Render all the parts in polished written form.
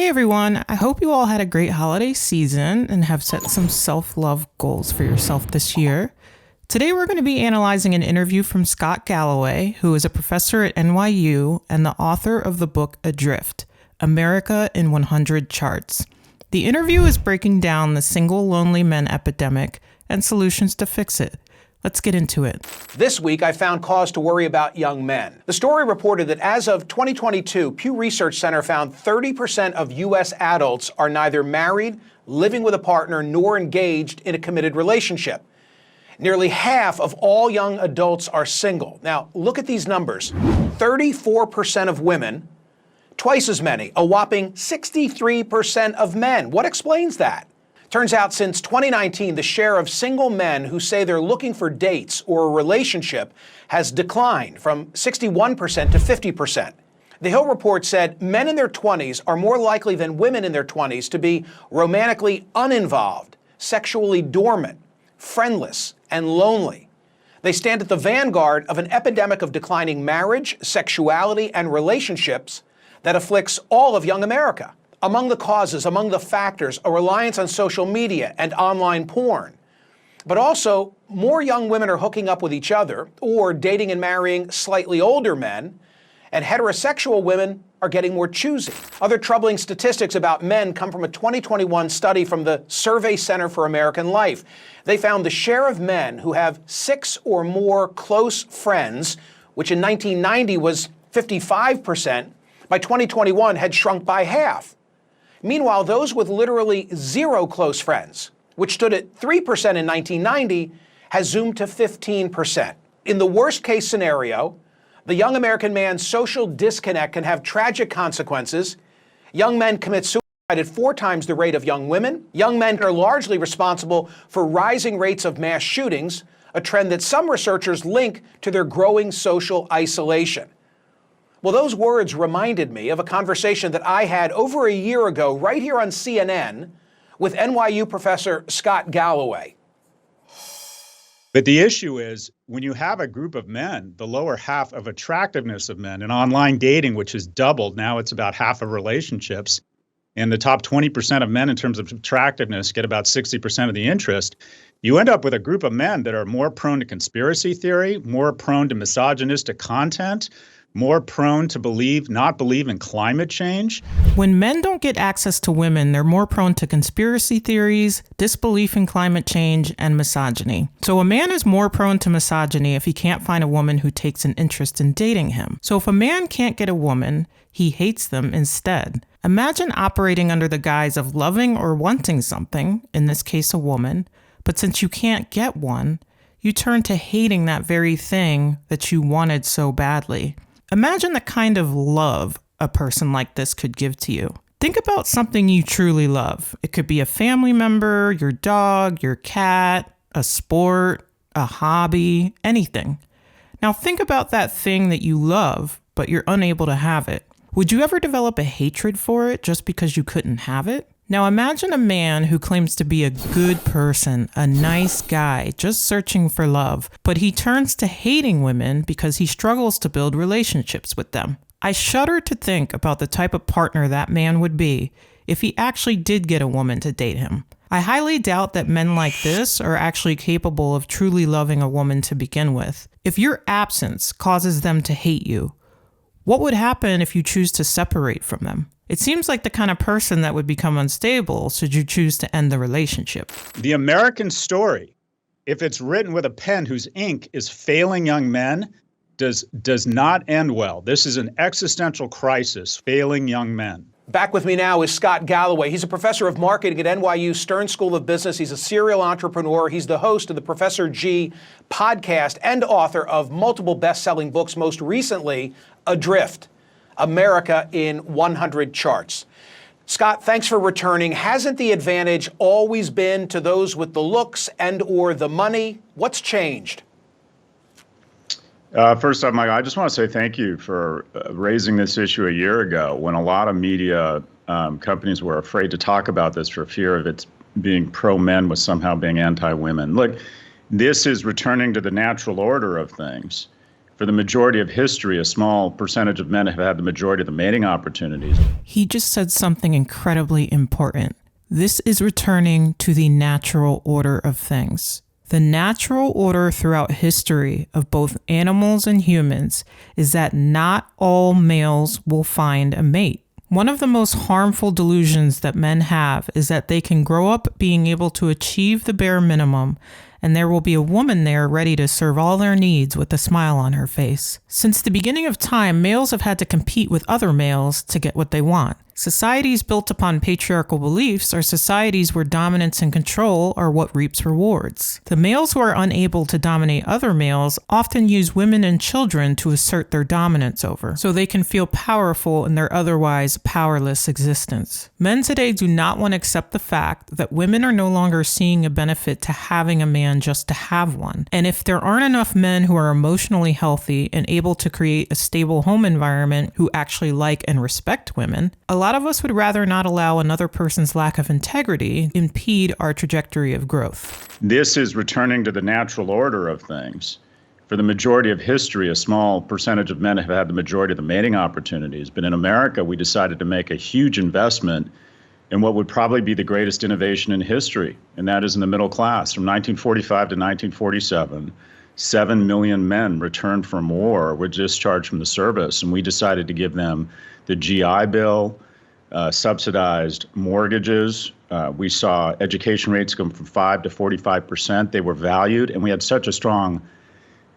Hey everyone, I hope you all had a great holiday season and have set some self-love goals for yourself this year. Today we're going to be analyzing an interview from Scott Galloway, who is a professor at NYU and the author of the book Adrift, America in 100 Charts. The interview is breaking down the single lonely men epidemic and solutions to fix it. Let's get into it. This week, I found cause to worry about young men. The story reported that as of 2022, Pew Research Center found 30% of U.S. adults are neither married, living with a partner, nor engaged in a committed relationship. Nearly half of all young adults are single. Now, look at these numbers. 34% of women, twice as many, a whopping 63% of men. What explains that? Turns out since 2019, the share of single men who say they're looking for dates or a relationship has declined from 61% to 50%. The Hill report said men in their 20s are more likely than women in their 20s to be romantically uninvolved, sexually dormant, friendless, and lonely. They stand at the vanguard of an epidemic of declining marriage, sexuality, and relationships that afflicts all of young America. Among the causes, among the factors, a reliance on social media and online porn. But also, more young women are hooking up with each other or dating and marrying slightly older men, and heterosexual women are getting more choosy. Other troubling statistics about men come from a 2021 study from the Survey Center for American Life. They found the share of men who have 6 or more close friends, which in 1990 was 55%, by 2021 had shrunk by half. Meanwhile, those with literally 0 close friends, which stood at 3% in 1990, has zoomed to 15%. In the worst case scenario, the young American man's social disconnect can have tragic consequences. Young men commit suicide at 4 times the rate of young women. Young men are largely responsible for rising rates of mass shootings, a trend that some researchers link to their growing social isolation. Well, those words reminded me of a conversation that I had over a year ago right here on CNN with NYU Professor Scott Galloway. But the issue is, when you have a group of men, the lower half of attractiveness of men in online dating, which has doubled, now it's about half of relationships, and the top 20% of men in terms of attractiveness get about 60% of the interest, you end up with a group of men that are more prone to conspiracy theory, more prone to misogynistic content, more prone to not believe in climate change. When men don't get access to women, they're more prone to conspiracy theories, disbelief in climate change, and misogyny. So a man is more prone to misogyny if he can't find a woman who takes an interest in dating him. So if a man can't get a woman, he hates them instead. Imagine operating under the guise of loving or wanting something, in this case a woman, but since you can't get one, you turn to hating that very thing that you wanted so badly. Imagine the kind of love a person like this could give to you. Think about something you truly love. It could be a family member, your dog, your cat, a sport, a hobby, anything. Now think about that thing that you love, but you're unable to have it. Would you ever develop a hatred for it just because you couldn't have it? Now imagine a man who claims to be a good person, a nice guy, just searching for love, but he turns to hating women because he struggles to build relationships with them. I shudder to think about the type of partner that man would be if he actually did get a woman to date him. I highly doubt that men like this are actually capable of truly loving a woman to begin with. If your absence causes them to hate you, what would happen if you choose to separate from them? It seems like the kind of person that would become unstable should you choose to end the relationship. The American story, if it's written with a pen whose ink is failing young men, does not end well. This is an existential crisis, failing young men. Back with me now is Scott Galloway. He's a professor of marketing at NYU Stern School of Business. He's a serial entrepreneur. He's the host of the Professor G podcast and author of multiple best-selling books, most recently, Adrift, America in 100 Charts. Scott, thanks for returning. Hasn't the advantage always been to those with the looks and or the money? What's changed? First off, Michael, I just want to say thank you for raising this issue a year ago when a lot of media companies were afraid to talk about this for fear of it being pro-men with somehow being anti-women. Look, this is returning to the natural order of things. For the majority of history, a small percentage of men have had the majority of the mating opportunities. He just said something incredibly important. This is returning to the natural order of things. The natural order throughout history of both animals and humans is that not all males will find a mate. One of the most harmful delusions that men have is that they can grow up being able to achieve the bare minimum, and there will be a woman there ready to serve all their needs with a smile on her face. Since the beginning of time, males have had to compete with other males to get what they want. Societies built upon patriarchal beliefs are societies where dominance and control are what reaps rewards. The males who are unable to dominate other males often use women and children to assert their dominance over, so they can feel powerful in their otherwise powerless existence. Men today do not want to accept the fact that women are no longer seeing a benefit to having a man just to have one. And if there aren't enough men who are emotionally healthy and able to create a stable home environment who actually like and respect women, a lot of us would rather not allow another person's lack of integrity impede our trajectory of growth. This is returning to the natural order of things. For the majority of history, a small percentage of men have had the majority of the mating opportunities. But in America, we decided to make a huge investment in what would probably be the greatest innovation in history, and that is in the middle class. From 1945 to 1947, 7 million men returned from war, were discharged from the service, and we decided to give them the GI Bill, subsidized mortgages. We saw education rates go from 5 to 45%. They were valued, and we had such a strong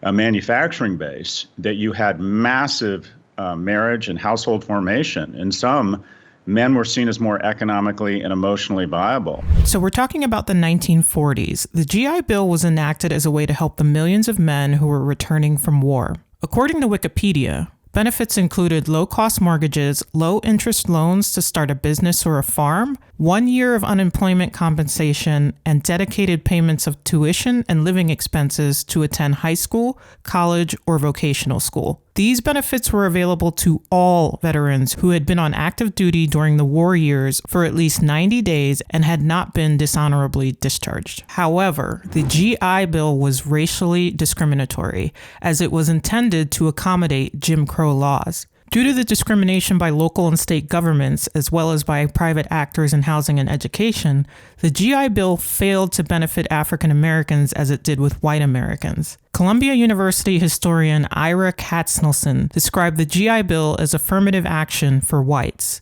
manufacturing base that you had massive marriage and household formation. And some men were seen as more economically and emotionally viable. So we're talking about the 1940s. The GI Bill was enacted as a way to help the millions of men who were returning from war. According to Wikipedia, benefits included low-cost mortgages, low-interest loans to start a business or a farm, 1 year of unemployment compensation, and dedicated payments of tuition and living expenses to attend high school, college, or vocational school. These benefits were available to all veterans who had been on active duty during the war years for at least 90 days and had not been dishonorably discharged. However, the GI Bill was racially discriminatory, as it was intended to accommodate Jim Crow laws. Due to the discrimination by local and state governments, as well as by private actors in housing and education, the GI Bill failed to benefit African Americans as it did with white Americans. Columbia University historian Ira Katznelson described the GI Bill as affirmative action for whites.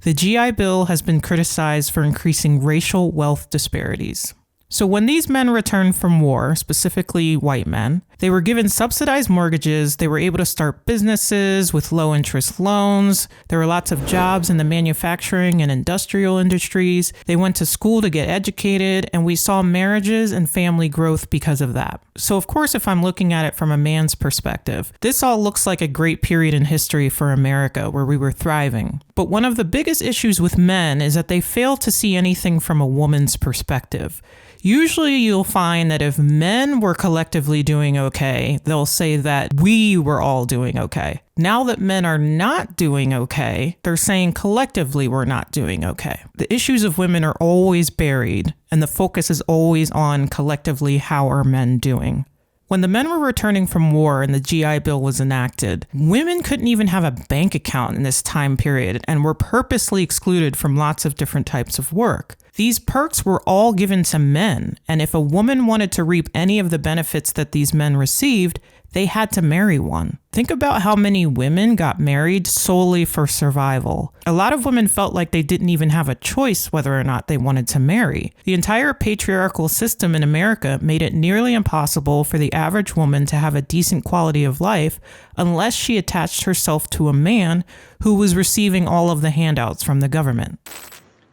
The GI Bill has been criticized for increasing racial wealth disparities. So when these men returned from war, specifically white men, they were given subsidized mortgages, they were able to start businesses with low interest loans, there were lots of jobs in the manufacturing and industrial industries, they went to school to get educated, and we saw marriages and family growth because of that. So of course, if I'm looking at it from a man's perspective, this all looks like a great period in history for America where we were thriving. But one of the biggest issues with men is that they fail to see anything from a woman's perspective. Usually you'll find that if men were collectively doing okay, they'll say that we were all doing okay. Now that men are not doing okay, they're saying collectively we're not doing okay. The issues of women are always buried, and the focus is always on collectively how are men doing. When the men were returning from war and the GI Bill was enacted, women couldn't even have a bank account in this time period and were purposely excluded from lots of different types of work. These perks were all given to men, and if a woman wanted to reap any of the benefits that these men received, they had to marry one. Think about how many women got married solely for survival. A lot of women felt like they didn't even have a choice whether or not they wanted to marry. The entire patriarchal system in America made it nearly impossible for the average woman to have a decent quality of life unless she attached herself to a man who was receiving all of the handouts from the government.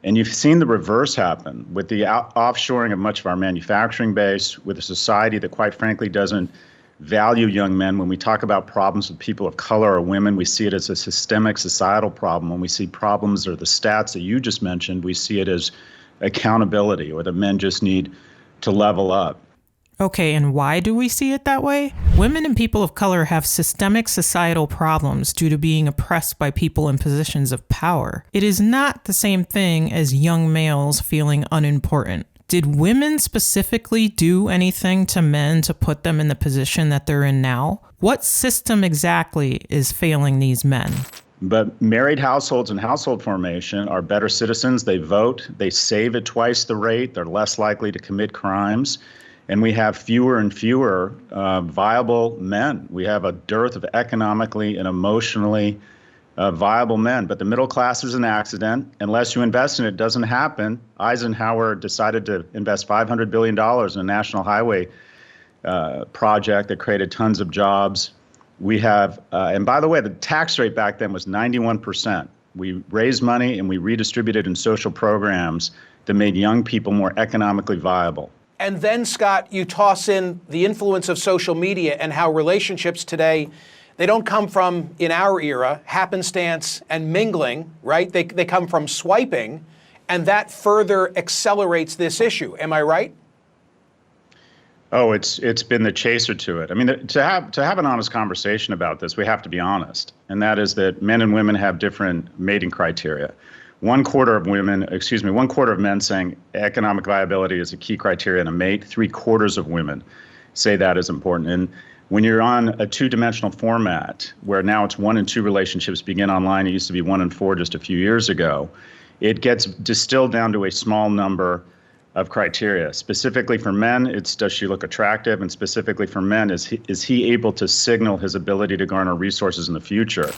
And you've seen the reverse happen with the offshoring of much of our manufacturing base, with a society that quite frankly doesn't value young men. When we talk about problems with people of color or women, we see it as a systemic societal problem. When we see problems or the stats that you just mentioned, we see it as accountability, or that men just need to level up. Okay, and why do we see it that way? Women and people of color have systemic societal problems due to being oppressed by people in positions of power. It is not the same thing as young males feeling unimportant. Did women specifically do anything to men to put them in the position that they're in now? What system exactly is failing these men? But married households and household formation are better citizens. They vote. They save at twice the rate. They're less likely to commit crimes. And we have fewer and fewer viable men. We have a dearth of economically and emotionally viable men. But the middle class is an accident. Unless you invest in it, it doesn't happen. Eisenhower decided to invest $500 billion in a national highway project that created tons of jobs. We have, and by the way, the tax rate back then was 91%. We raised money and we redistributed in social programs that made young people more economically viable. And then, Scott, you toss in the influence of social media and how relationships today, they don't come from, in our era, happenstance and mingling, right? They come from swiping, and that further accelerates this issue. Am I right? Oh, it's been the chaser to it. I mean, to have an honest conversation about this, we have to be honest, and that is that men and women have different mating criteria. One quarter of men saying economic viability is a key criteria in a mate. 3/4 of women say that is important. And when you're on a two-dimensional format, where now it's 1 and 2 relationships begin online, it used to be 1 and 4 just a few years ago, it gets distilled down to a small number of criteria. Specifically for men, it's does she look attractive? And specifically for men, is he able to signal his ability to garner resources in the future?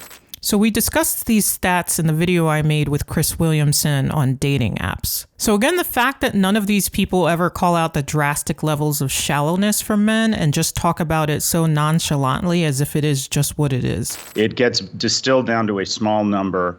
So we discussed these stats in the video I made with Chris Williamson on dating apps. So again, the fact that none of these people ever call out the drastic levels of shallowness from men and just talk about it so nonchalantly as if it is just what it is. It gets distilled down to a small number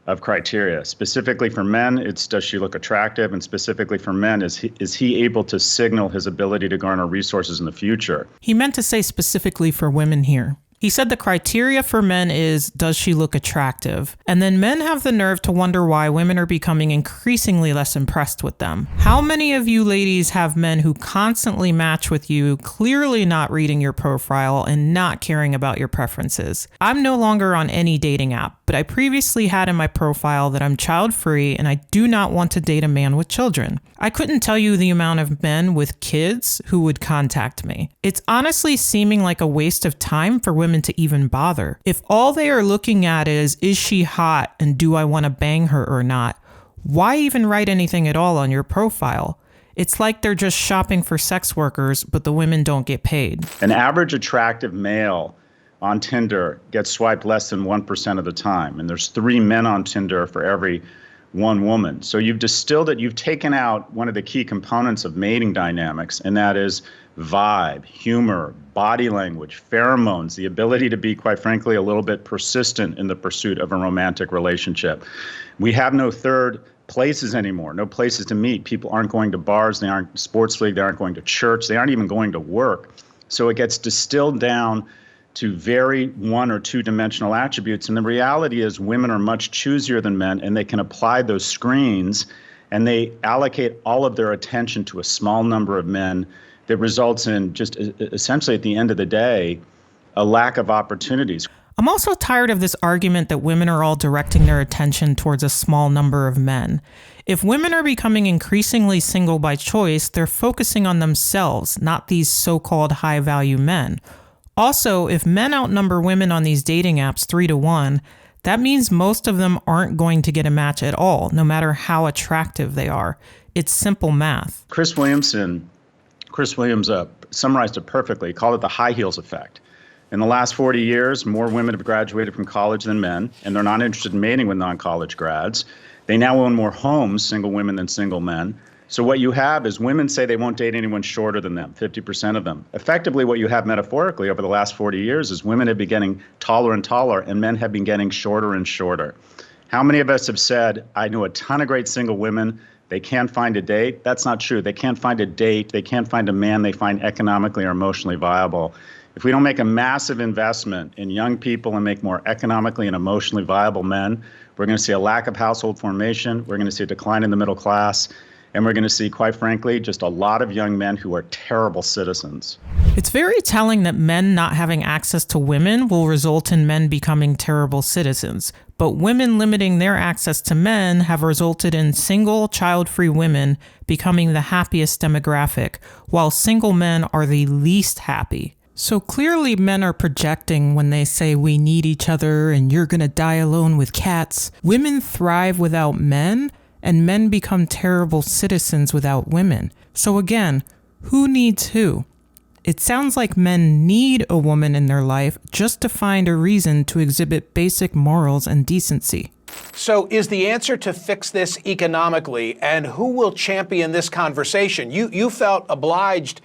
of criteria. Specifically for men, it's does she look attractive? And specifically for men, is he able to signal his ability to garner resources in the future? He meant to say specifically for women here. He said the criteria for men is, does she look attractive? And then men have the nerve to wonder why women are becoming increasingly less impressed with them. How many of you ladies have men who constantly match with you, clearly not reading your profile and not caring about your preferences? I'm no longer on any dating app, but I previously had in my profile that I'm child-free and I do not want to date a man with children. I couldn't tell you the amount of men with kids who would contact me. It's honestly seeming like a waste of time for women to even bother. If all they are looking at is she hot and do I want to bang her or not, why even write anything at all on your profile? It's like they're just shopping for sex workers, but the women don't get paid. An average attractive male on Tinder gets swiped less than 1% of the time, and there's 3 men on Tinder for every 1 woman. So you've distilled it, you've taken out one of the key components of mating dynamics, and that is vibe, humor, body language, pheromones, the ability to be, quite frankly, a little bit persistent in the pursuit of a romantic relationship. We have no third places anymore, no places to meet. People aren't going to bars, they aren't sports league, they aren't going to church, they aren't even going to work. So it gets distilled down to very 1 or 2 dimensional attributes. And the reality is women are much choosier than men, and they can apply those screens, and they allocate all of their attention to a small number of men that results in just essentially at the end of the day, a lack of opportunities. I'm also tired of this argument that women are all directing their attention towards a small number of men. If women are becoming increasingly single by choice, they're focusing on themselves, not these so-called high-value men. Also, if men outnumber women on these dating apps 3-1, that means most of them aren't going to get a match at all, no matter how attractive they are. It's simple math. Chris Williams summarized it perfectly. He called it the high heels effect. In the last 40 years, more women have graduated from college than men, and they're not interested in mating with non-college grads. They now own more homes, single women, than single men. So what you have is women say they won't date anyone shorter than them, 50% of them. Effectively, what you have metaphorically over the last 40 years is women have been getting taller and taller, and men have been getting shorter and shorter. How many of us have said, I know a ton of great single women, they can't find a date? That's not true. They can't find a date. They can't find a man they find economically or emotionally viable. If we don't make a massive investment in young people and make more economically and emotionally viable men, we're going to see a lack of household formation. We're going to see a decline in the middle class. And we're going to see, quite frankly, just a lot of young men who are terrible citizens. It's very telling that men not having access to women will result in men becoming terrible citizens. but women limiting their access to men have resulted in single, child-free women becoming the happiest demographic, while single men are the least happy. So clearly men are projecting when they say we need each other and you're gonna die alone with cats. Women thrive without men, and men become terrible citizens without women. So again, who needs who? It sounds like men need a woman in their life just to find a reason to exhibit basic morals and decency. So is the answer to fix this economically, and who will champion this conversation? You felt obliged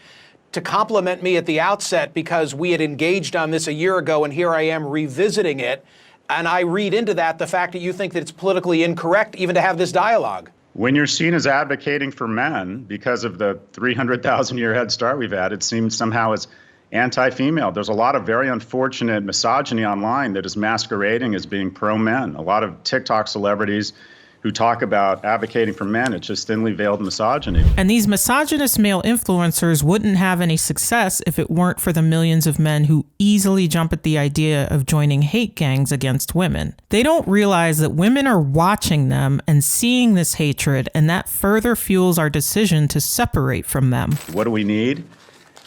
to compliment me at the outset because we had engaged on this a year ago, and here I am revisiting it. And I read into that the fact that you think that it's politically incorrect even to have this dialogue. When you're seen as advocating for men because of the 300,000-year head start we've had, it seems somehow as anti-female. There's a lot of very unfortunate misogyny online that is masquerading as being pro-men. A lot of TikTok celebrities who talk about advocating for men, it's just thinly veiled misogyny. And these misogynist male influencers wouldn't have any success if it weren't for the millions of men who easily jump at the idea of joining hate gangs against women. They don't realize that women are watching them and seeing this hatred, and that further fuels our decision to separate from them. What do we need?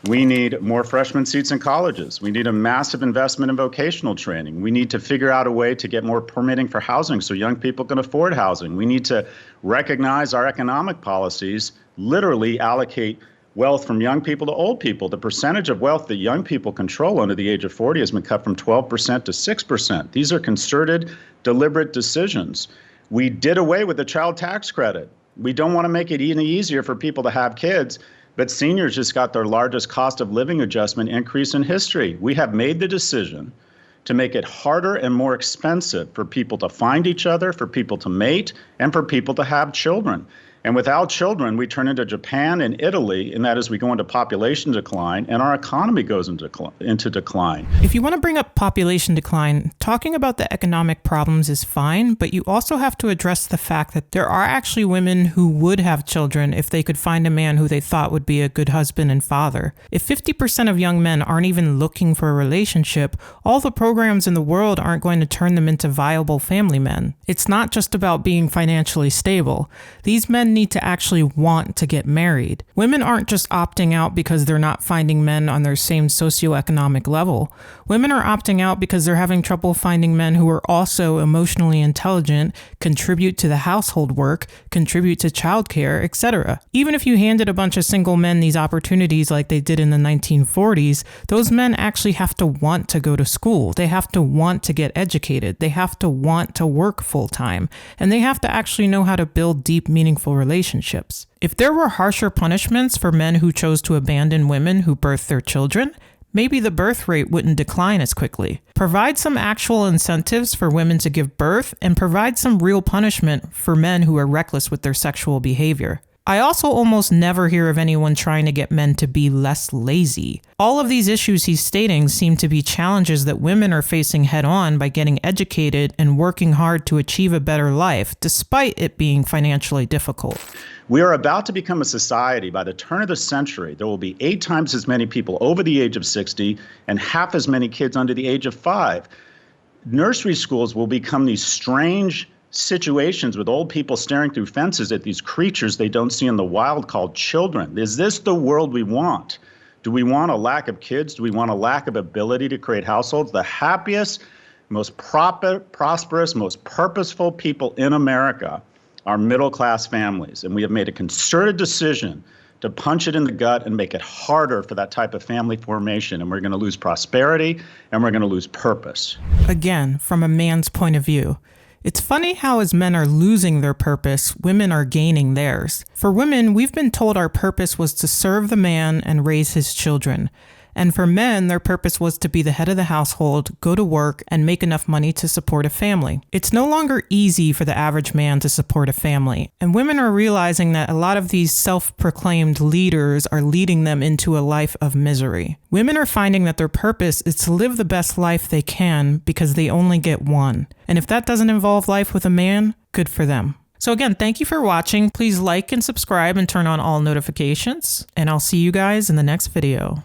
We need more freshman seats in colleges. We need a massive investment in vocational training. We need to figure out a way to get more permitting for housing so young people can afford housing. We need to recognize our economic policies literally allocate wealth from young people to old people. The percentage of wealth that young people control under the age of 40 has been cut from 12% to 6%. These are concerted, deliberate decisions. We did away with the child tax credit. We don't want to make it any easier for people to have kids. But seniors just got their largest cost of living adjustment increase in history. We have made the decision to make it harder and more expensive for people to find each other, for people to mate, and for people to have children. And without children, we turn into Japan and Italy, and that is we go into population decline, and our economy goes into decline. If you want to bring up population decline, talking about the economic problems is fine, but you also have to address the fact that there are actually women who would have children if they could find a man who they thought would be a good husband and father. If 50% of young men aren't even looking for a relationship, all the programs in the world aren't going to turn them into viable family men. It's not just about being financially stable. These men need to actually want to get married. Women aren't just opting out because they're not finding men on their same socioeconomic level. Women are opting out because they're having trouble finding men who are also emotionally intelligent, contribute to the household work, contribute to childcare, etc. Even if you handed a bunch of single men these opportunities like they did in the 1940s, those men actually have to want to go to school. They have to want to get educated. They have to want to work full time. And they have to actually know how to build deep, meaningful relationships. If there were harsher punishments for men who chose to abandon women who birthed their children, maybe the birth rate wouldn't decline as quickly. Provide some actual incentives for women to give birth, and provide some real punishment for men who are reckless with their sexual behavior. I also almost never hear of anyone trying to get men to be less lazy. All of these issues he's stating seem to be challenges that women are facing head on by getting educated and working hard to achieve a better life, despite it being financially difficult. We are about to become a society. By the turn of the century, there will be 8 times as many people over the age of 60 and half as many kids under the age of 5. Nursery schools will become these strange situations with old people staring through fences at these creatures they don't see in the wild called children. Is this the world we want? Do we want a lack of kids? Do we want a lack of ability to create households? The happiest, most prosperous, most purposeful people in America are middle-class families, and we have made a concerted decision to punch it in the gut and make it harder for that type of family formation, and we're going to lose prosperity, and we're going to lose purpose. Again, from a man's point of view, it's funny how as men are losing their purpose, women are gaining theirs. For women, we've been told our purpose was to serve the man and raise his children. And for men, their purpose was to be the head of the household, go to work, and make enough money to support a family. It's no longer easy for the average man to support a family. And women are realizing that a lot of these self-proclaimed leaders are leading them into a life of misery. Women are finding that their purpose is to live the best life they can because they only get one. And if that doesn't involve life with a man, good for them. So again, thank you for watching. Please like and subscribe and turn on all notifications. And I'll see you guys in the next video.